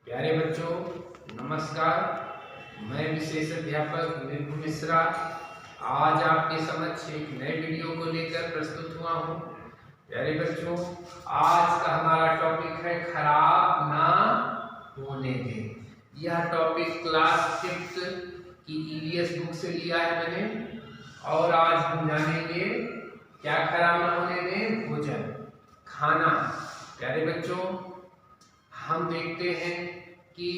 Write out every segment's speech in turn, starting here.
प्यारे बच्चों नमस्कार। मैं विशेष अध्यापक निर्भु मिश्रा आज आपके समक्ष एक नए वीडियो को लेकर प्रस्तुत हुआ हूँ। प्यारे बच्चों, आज का हमारा टॉपिक है खराब ना होने दें। यह टॉपिक क्लास 5th की ईवीएस बुक से लिया है मैंने, और आज हम जानेंगे क्या खराब ना होने दें, भोजन, खाना। प्यारे बच्चों, हम देखते हैं कि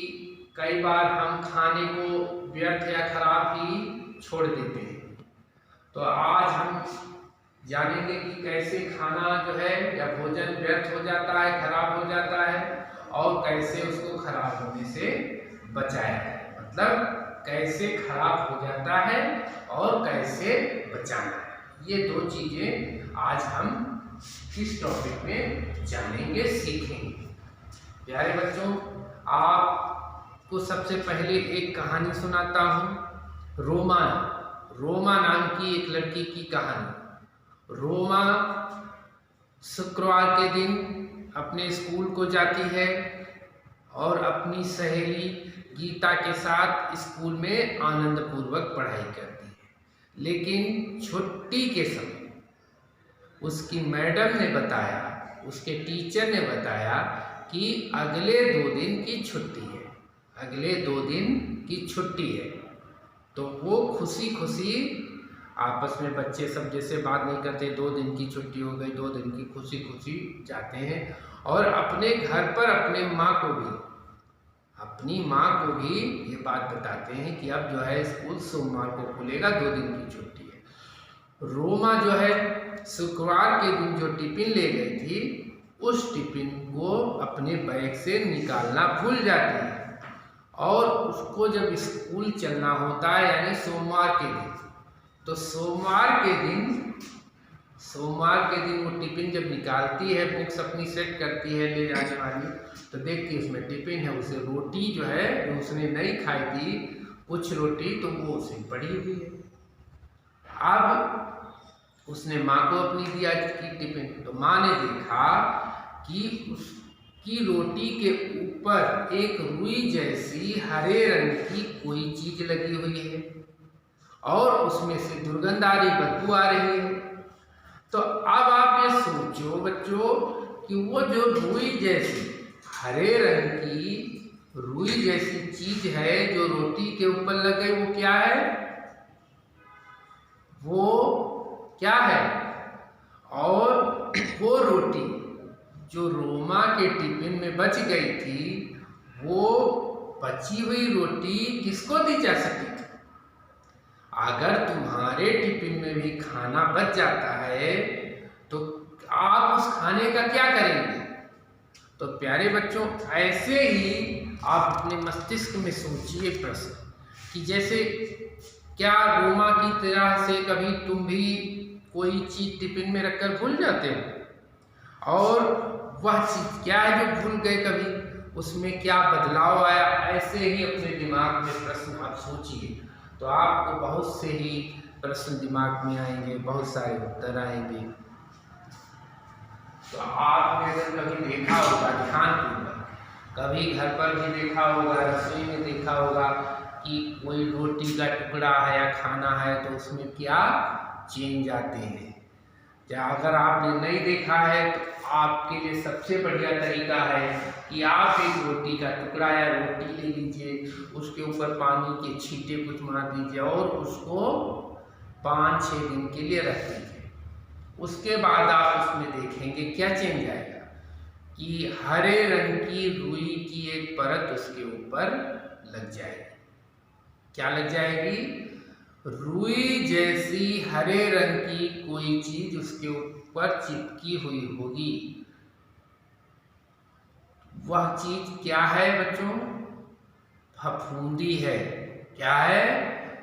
कई बार हम खाने को व्यर्थ या खराब ही छोड़ देते हैं। तो आज हम जानेंगे कि कैसे खाना जो है या भोजन व्यर्थ हो जाता है, खराब हो जाता है, और कैसे उसको खराब होने से बचाया है। मतलब कैसे खराब हो जाता है और कैसे बचाना है। ये दो चीजें आज हम इस टॉपिक में जानेंगे, सीखेंगे। प्यारे बच्चों, आपको सबसे पहले एक कहानी सुनाता हूँ। रोमा नाम की एक लड़की की कहानी। रोमा शुक्रवार के दिन अपने स्कूल को जाती है और अपनी सहेली गीता के साथ स्कूल में आनंद पूर्वक पढ़ाई करती है। लेकिन छुट्टी के समय उसकी मैडम ने बताया, उसके टीचर ने बताया कि अगले 2 दिन की छुट्टी है, अगले 2 दिन की छुट्टी है। तो वो खुशी खुशी आपस में बच्चे सब जैसे बात नहीं करते, 2 दिन की छुट्टी हो गई, 2 दिन की, खुशी खुशी जाते हैं और अपने घर पर अपनी माँ को भी ये बात बताते हैं कि अब जो है स्कूल सोमवार को खुलेगा, 2 दिन की छुट्टी है। रोमा जो है शुक्रवार के दिन जो टिफिन ले गई थी, उस टिफिन को अपने बैग से निकालना भूल जाती है, और उसको जब स्कूल चलना होता है यानी सोमवार के दिन, तो सोमवार के दिन वो टिफिन जब निकालती है, बुक्स अपनी सेट करती है ले जाने वाली, तो देखती है उसमें टिफिन है। उसे रोटी जो है जो उसने नहीं खाई थी, कुछ रोटी, तो वो उसे पड़ी हुई है। अब उसने माँ को अपनी दिया कि टिफिन, तो माँ ने देखा कि उसकी रोटी के ऊपर एक रुई जैसी हरे रंग की कोई चीज लगी हुई है और उसमें से दुर्गंध आ रही, बदबू आ रही है। तो अब आप ये सोचो बच्चों कि वो जो रुई जैसी हरे रंग की रुई जैसी चीज है जो रोटी के ऊपर लग गई, वो क्या है? और वो रोटी जो रोमा के टिफिन में बच गई थी, वो बची हुई रोटी किसको दी जा सकती थी? अगर तुम्हारे टिफिन में भी खाना बच जाता है तो आप उस खाने का क्या करेंगे? तो प्यारे बच्चों, ऐसे ही आप अपने मस्तिष्क में सोचिए प्रश्न कि जैसे क्या रोमा की तरह से कभी तुम भी कोई चीज टिफिन में रखकर भूल जाते हो, और वह चीज क्या है जो भूल गए, कभी उसमें क्या बदलाव आया? ऐसे ही अपने दिमाग में प्रश्न आप सोचिए, तो आपको बहुत से ही प्रश्न दिमाग में आएंगे, बहुत सारे उत्तर आएंगे। तो आपने अगर कभी देखा होगा, ध्यानपूर्वक कभी घर पर भी देखा होगा, रसोई में देखा होगा कि कोई रोटी का टुकड़ा है या खाना है, तो उसमें क्या चेंज आते हैं। या अगर आपने नहीं देखा है तो आपके लिए सबसे बढ़िया तरीका है कि आप एक रोटी का टुकड़ा या रोटी ले लीजिए, उसके ऊपर पानी के छींटे कुछ मार दीजिए और उसको 5-6 दिन के लिए रख दीजिए। उसके बाद आप उसमें देखेंगे क्या चेंज आएगा कि हरे रंग की रुई की एक परत उसके ऊपर लग जाएगी। क्या लग जाएगी? रुई जैसी हरे रंग की कोई चीज उसके ऊपर चिपकी हुई होगी। वह चीज क्या है बच्चों? फफूंदी है। क्या है?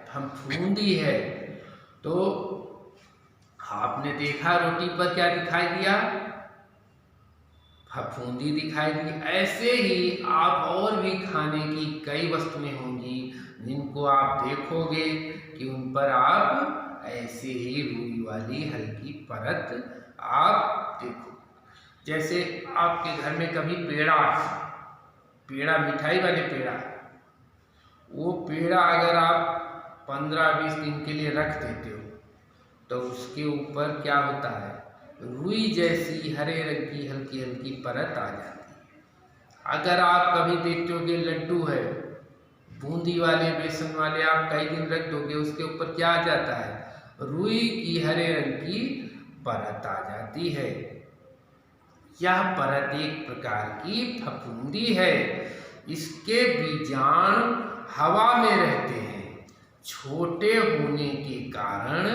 फफूंदी है। तो आपने देखा रोटी पर क्या दिखाई दिया? फफूंदी दिखाई दी। ऐसे ही आप और भी खाने की कई वस्तुएं होंगी जिनको आप देखोगे कि उन पर आप ऐसे ही रुई वाली हल्की परत आप देखो। जैसे आपके घर में कभी पेड़ा है, पेड़ा, मिठाई वाले पेड़ा, वो पेड़ा अगर आप 15-20 दिन के लिए रख देते हो तो उसके ऊपर क्या होता है, रुई जैसी हरे रंग की हल्की हल्की परत आ जाती है। अगर आप कभी देखते हो कि लड्डू है बूंदी वाले, बेसन वाले, आप कई दिन रख दोगे उसके ऊपर क्या आ जाता है, रुई की हरे रंग की परत आ जाती है। यह परत एक प्रकार की फफूंदी है। इसके बीजाणु हवा में रहते हैं। छोटे होने के कारण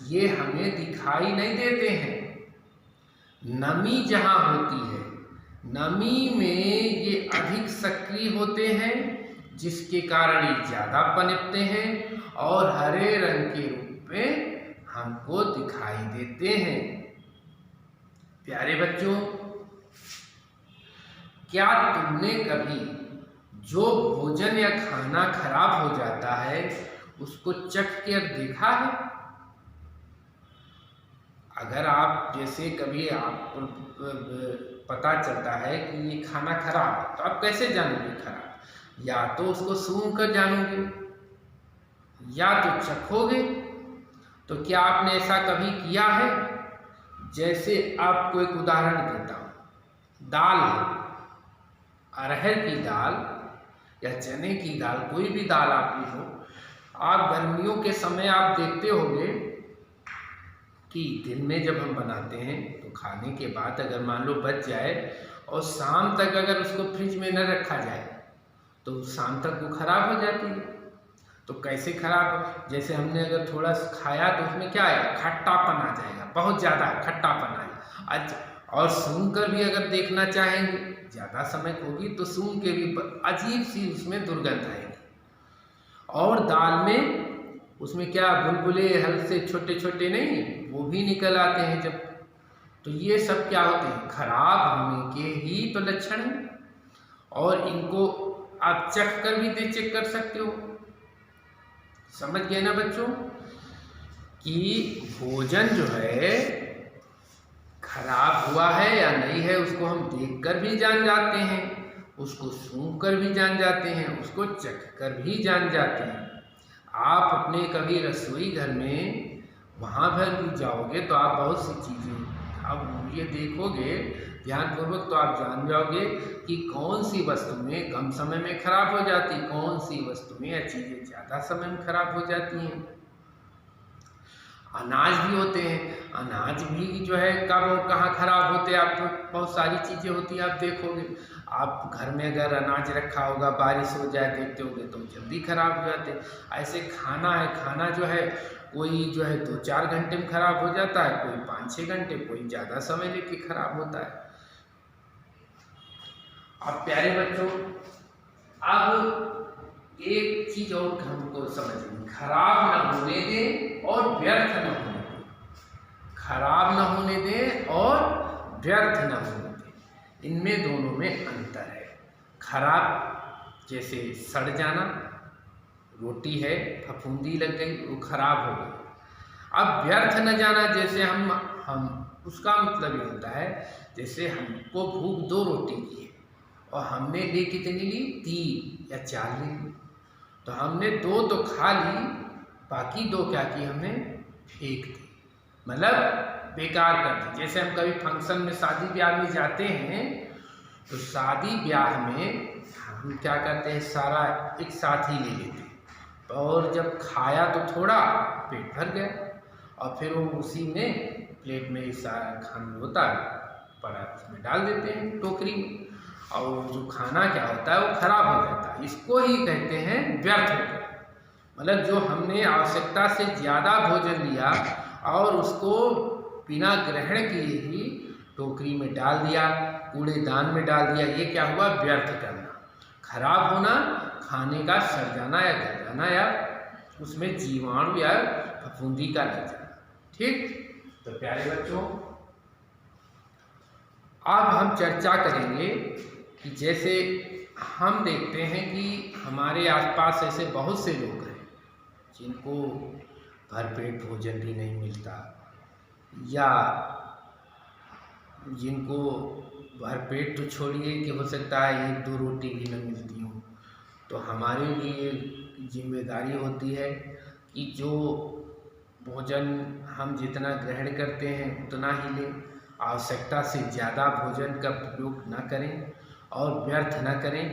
ये हमें दिखाई नहीं देते हैं। नमी जहाँ होती है, नमी में ये अधिक सक्रिय होते हैं, जिसके कारण ये ज़्यादा पनपते हैं और हरे रंग के रूप में हमको दिखाई देते हैं। प्यारे बच्चों, क्या तुमने कभी जो भोजन या खाना खराब हो जाता है उसको चख कर देखा है? अगर आप जैसे कभी आपको पता चलता है कि ये खाना खराब है तो आप कैसे जानोगे खराब? या तो उसको सूंघ कर जानोगे या तो चखोगे। तो क्या आपने ऐसा कभी किया है? जैसे आपको एक उदाहरण देता हूँ। दाल है, अरहर की दाल या चने की दाल, कोई भी दाल आपकी हो, आप गर्मियों के समय आप देखते होंगे कि दिन में जब हम बनाते हैं तो खाने के बाद अगर मान लो बच जाए और शाम तक अगर उसको फ्रिज में न रखा जाए तो शाम तक वो खराब हो जाती है। तो कैसे खराब? जैसे हमने अगर थोड़ा सा खाया तो उसमें क्या आएगा, खट्टापन आ जाएगा, बहुत ज़्यादा खट्टापन आएगा। अच्छा, और सूंघ कर भी अगर देखना चाहेंगे, ज़्यादा समय होगी तो सूंघ के भी अजीब सी उसमें दुर्गंध आएगी। और दाल में उसमें क्या बुलबुले हल से छोटे छोटे नहीं, वो भी निकल आते हैं जब। तो ये सब क्या होते हैं, खराब होने के ही तो लक्षण हैं। और इनको आप चख कर भी चेक कर सकते हो। समझ गए ना बच्चों कि भोजन जो है खराब हुआ है या नहीं है उसको हम देख कर भी जान जाते हैं, उसको सूंघ कर भी जान जाते हैं, उसको चख कर भी जान जाते हैं। आप अपने कभी रसोई घर में वहाँ पर भी जाओगे तो आप बहुत सी चीज़ें आप ये देखोगे ध्यानपूर्वक तो आप जान जाओगे कि कौन सी वस्तु में कम समय में खराब हो जाती, कौन सी वस्तु में या चीज़ें ज़्यादा समय में खराब हो जाती हैं। अनाज भी होते हैं, अनाज भी जो है कब और कहाँ खराब होते हैं, आप बहुत सारी चीज़ें होती हैं आप देखोगे। आप घर में अगर अनाज रखा होगा, बारिश हो जाए देखते होंगे तो जल्दी खराब हो जाते। ऐसे खाना है, खाना जो है कोई जो है 2-4 घंटे में खराब हो जाता है, कोई 5-6 घंटे, कोई ज़्यादा समय लेके खराब होता है। अब प्यारे बच्चों, अब एक चीज और हमको समझनी, खराब न होने दें और व्यर्थ न होने दें। खराब न होने दें और व्यर्थ न होने दें, इनमें दोनों में अंतर है। खराब जैसे सड़ जाना, रोटी है फफूंदी लग गई वो खराब हो गई। अब व्यर्थ न जाना, जैसे हम उसका मतलब ये होता है जैसे हमको भूख 2 रोटी की है और हमने ली कितनी ली, 3 या 4 ली, तो हमने 2 तो खा ली, बाकी 2 क्या की हमने फेंक दी, मतलब बेकार कर दी। जैसे हम कभी फंक्शन में शादी ब्याह में जाते हैं तो शादी ब्याह में हम क्या करते हैं, सारा एक साथ ही ले लेते हैं और जब खाया तो थोड़ा पेट भर गया और फिर वो उसी में प्लेट में सारा खाना होता है पड़ा उसमें डाल देते हैं टोकरी में, और जो खाना क्या होता है वो खराब हो जाता है। इसको ही कहते हैं व्यर्थ हो गया। मतलब जो हमने आवश्यकता से ज़्यादा भोजन लिया और उसको बिना ग्रहण किए ही टोकरी में डाल दिया, कूड़ेदान में डाल दिया, ये क्या हुआ, व्यर्थ करना, खराब होना, खाने का सड़ जाना या गल जाना या उसमें जीवाणु या फफूंदी का लग जाना। ठीक, तो प्यारे बच्चों अब हम चर्चा करेंगे कि जैसे हम देखते हैं कि हमारे आसपास ऐसे बहुत से लोग हैं जिनको भरपेट भोजन भी नहीं मिलता, या जिनको भरपेट तो छोड़िए कि हो सकता है 1-2 रोटी भी न मिलती हो, तो हमारी भी ये जिम्मेदारी होती है कि जो भोजन हम जितना ग्रहण करते हैं उतना ही लें, आवश्यकता से ज़्यादा भोजन का प्रयोग न करें और व्यर्थ न करें,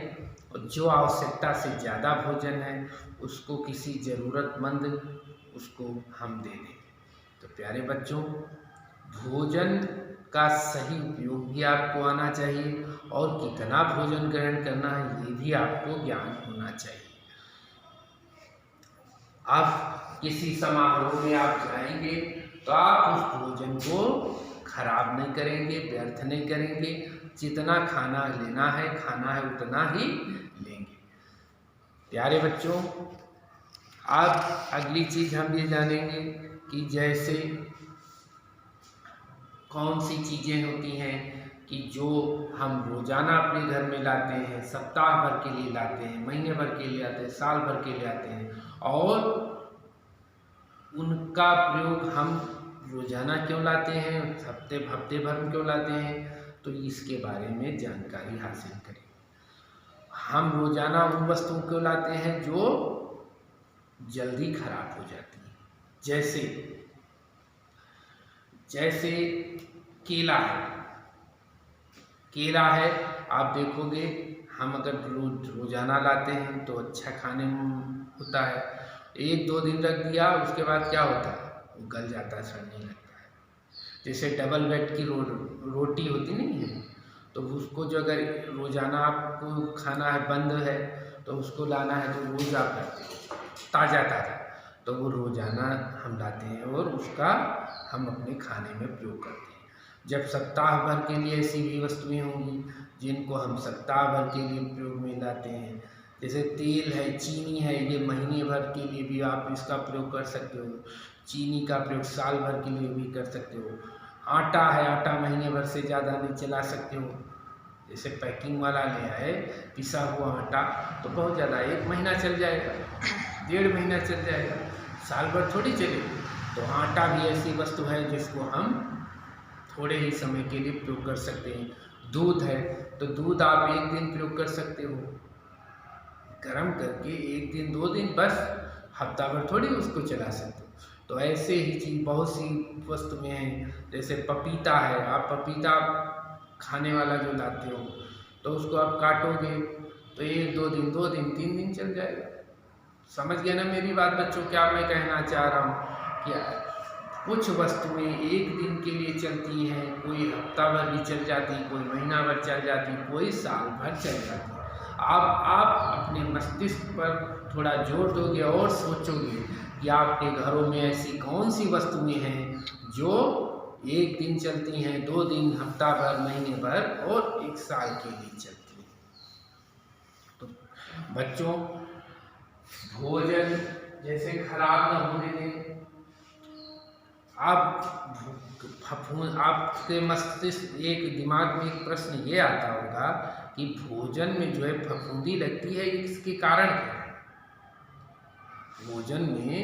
और जो आवश्यकता से ज़्यादा भोजन है उसको किसी ज़रूरतमंद उसको हम दे दें। तो प्यारे बच्चों, भोजन का सही उपयोग भी आपको आना चाहिए और कितना भोजन ग्रहण करना है ये भी आपको ज्ञान होना चाहिए। आप किसी समारोह में आप जाएंगे तो आप उस भोजन को खराब नहीं करेंगे, व्यर्थ नहीं करेंगे, जितना खाना लेना है खाना है उतना ही लेंगे। प्यारे बच्चों, आज अगली चीज़ हम ये जानेंगे कि जैसे कौन सी चीज़ें होती हैं कि जो हम रोज़ाना अपने घर में लाते हैं, सप्ताह भर के लिए लाते हैं, महीने भर के लिए आते हैं, साल भर के लिए आते हैं, और उनका प्रयोग हम रोज़ाना क्यों लाते हैं, हफ्ते भर में क्यों लाते हैं, तो इसके बारे में जानकारी हासिल करें। हम रोज़ाना उन वस्तुओं क्यों लाते हैं जो जल्दी खराब हो जाती हैं, जैसे केला है। आप देखोगे हम अगर रोज़ाना लाते हैं तो अच्छा खाने में होता है, 1-2 दिन रख दिया उसके बाद क्या होता है, वो गल जाता है, सड़ने लगता है। जैसे डबल बेड की रोटी होती नहीं है, तो उसको जो अगर रोज़ाना आपको खाना है, बंद है, तो उसको लाना है तो रोज़ आप लाते हैं ताज़ा, तो वो रोज़ाना हम लाते हैं और उसका हम अपने खाने में प्रयोग करते हैं। जब सप्ताह भर के लिए ऐसी भी वस्तुएं होंगी जिनको हम सप्ताह भर के लिए प्रयोग में लाते हैं, जैसे तेल है, चीनी है, ये महीने भर के लिए भी आप इसका प्रयोग कर सकते हो, चीनी का प्रयोग साल भर के लिए भी कर सकते हो। आटा है, आटा महीने भर से ज़्यादा नहीं चला सकते हो, जैसे पैकिंग वाला ले आए पिसा हुआ आटा तो बहुत ज़्यादा 1 महीना चल जाएगा, 1.5 महीना चल जाएगा, साल भर थोड़ी चलेगी। तो आटा भी ऐसी वस्तु है जिसको हम थोड़े ही समय के लिए प्रयोग कर सकते हैं। दूध है तो दूध आप 1 दिन प्रयोग कर सकते हो गर्म करके, 1 दिन 2 दिन, बस हफ्ता भर थोड़ी उसको चला सकते हो। तो ऐसे ही चीज़ बहुत सी वस्तुएं हैं, जैसे पपीता है, आप पपीता खाने वाला जो लाते हो तो उसको आप काटोगे तो 1-2 दिन 2 दिन 3 दिन चल जाएगा। समझ गए ना मेरी बात बच्चों? क्या मैं कहना चाह रहा हूँ कि कुछ वस्तुएं 1 दिन के लिए चलती हैं, कोई हफ्ता भर भी चल जाती, कोई महीना भर चल जाती, कोई साल भर चल जाती। आप अपने मस्तिष्क पर थोड़ा जोर दोगे और सोचोगे कि आपके घरों में ऐसी कौन सी वस्तुएं हैं जो 1 दिन चलती हैं, 2 दिन, हफ्ता भर, महीने भर और 1 साल के लिए चलती हैं। तो बच्चों, भोजन जैसे खराब न होने दें। आपके मस्तिष्क दिमाग में एक प्रश्न ये आता होगा कि भोजन में जो है फफूंदी लगती है, इसके कारण क्या है? भोजन में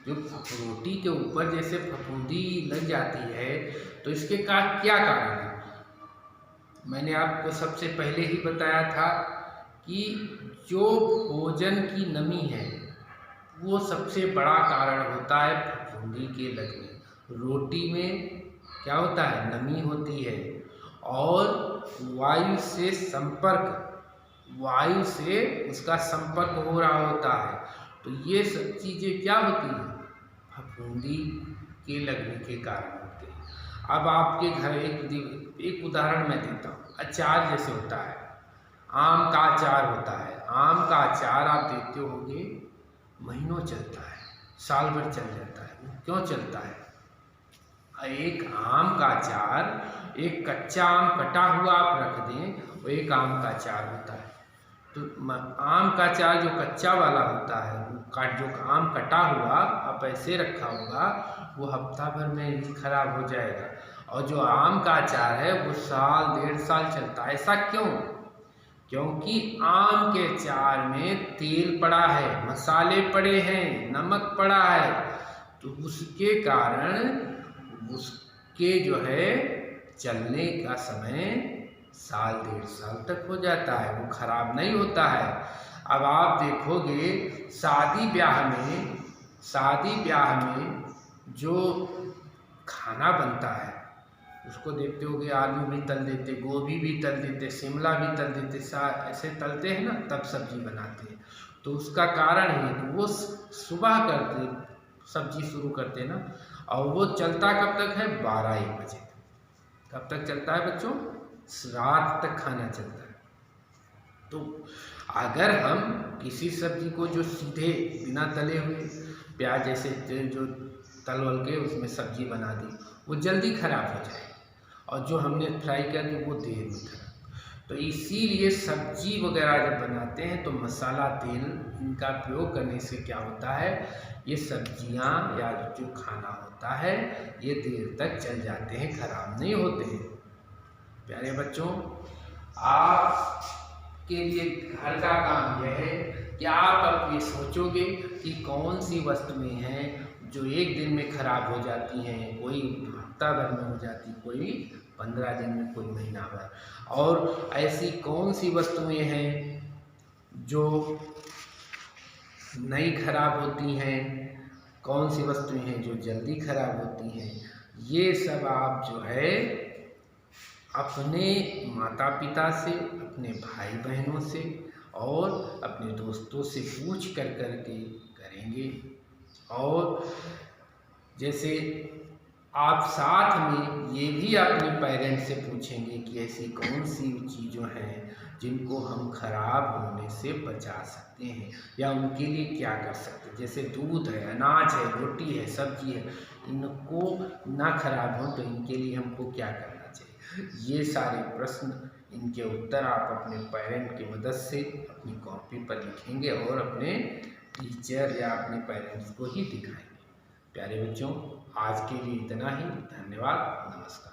जो रोटी के ऊपर जैसे फफूंदी लग जाती है तो इसके क्या कारण है? मैंने आपको सबसे पहले ही बताया था कि जो भोजन की नमी है वो सबसे बड़ा कारण होता है फफूंदी के लगने। रोटी में क्या होता है, नमी होती है और वायु से उसका संपर्क हो रहा होता है, तो ये सब चीज़ें क्या होती हैं, फफूंदी के लगने के कारण होते हैं। अब आपके घर एक उदाहरण मैं देता हूँ। अचार जैसे होता है, आम का अचार होता है, आम का अचार आप देखते होंगे महीनों चलता है, साल भर चल जाता है। क्यों चलता है? एक आम का अचार, एक कच्चा आम कटा हुआ आप रख दें, वो एक आम का अचार होता है। तो आम का अचार जो कच्चा वाला होता है, जो आम कटा हुआ आप ऐसे रखा होगा, वो हफ्ता भर में ही खराब हो जाएगा, और जो आम का अचार है वो साल 1.5 साल चलता है। ऐसा क्यों? क्योंकि आम के अचार में तेल पड़ा है, मसाले पड़े हैं, नमक पड़ा है, तो उसके कारण उसके जो है चलने का समय साल 1.5 साल तक हो जाता है, वो खराब नहीं होता है। अब आप देखोगे शादी ब्याह में जो खाना बनता है उसको देखते होगे, आलू भी तल देते, गोभी भी तल देते, शिमला भी तल देते, ऐसे तलते हैं ना, तब सब्जी बनाते हैं। तो उसका कारण है कि वो सुबह करते सब्जी शुरू करते ना, और वो चलता कब तक है, 12-1 बजे। कब तक चलता है बच्चों, रात तक खाना चलता है। तो अगर हम किसी सब्जी को जो सीधे बिना तले हुए प्याज जैसे जो तल वल के उसमें सब्जी बना दी, वो जल्दी खराब हो जाए, और जो हमने फ्राई कर दी वो देर में खराब। तो इसीलिए सब्जी वगैरह जब बनाते हैं तो मसाला तेल इनका प्रयोग करने से क्या होता है, ये सब्जियां या जो खाना होता है ये देर तक चल जाते हैं, खराब नहीं होते हैं। प्यारे बच्चों, आपके लिए घर का काम यह है कि आप अब ये सोचोगे कि कौन सी वस्तुएं हैं जो एक दिन में खराब हो जाती हैं, कोई हफ्ता भर में हो जाती, कोई 15 दिन में, कोई महीना भर, और ऐसी कौन सी वस्तुएं हैं जो नहीं खराब होती हैं, कौन सी वस्तुएं हैं जो जल्दी खराब होती हैं। ये सब आप जो है अपने माता पिता से, अपने भाई बहनों से और अपने दोस्तों से पूछ कर के करेंगे। और जैसे आप साथ में ये भी अपने पेरेंट्स से पूछेंगे कि ऐसी कौन सी चीज़ें हैं जिनको हम खराब होने से बचा सकते हैं, या उनके लिए क्या कर सकते हैं। जैसे दूध है, अनाज है, रोटी है, सब्जी है, इनको ना खराब हो तो इनके लिए हमको क्या करना चाहिए। ये सारे प्रश्न, इनके उत्तर आप अपने पेरेंट की मदद से अपनी कॉपी पर लिखेंगे और अपने टीचर या अपने पेरेंट्स को ही दिखाएंगे। प्यारे बच्चों, आज के लिए इतना ही। धन्यवाद, नमस्कार।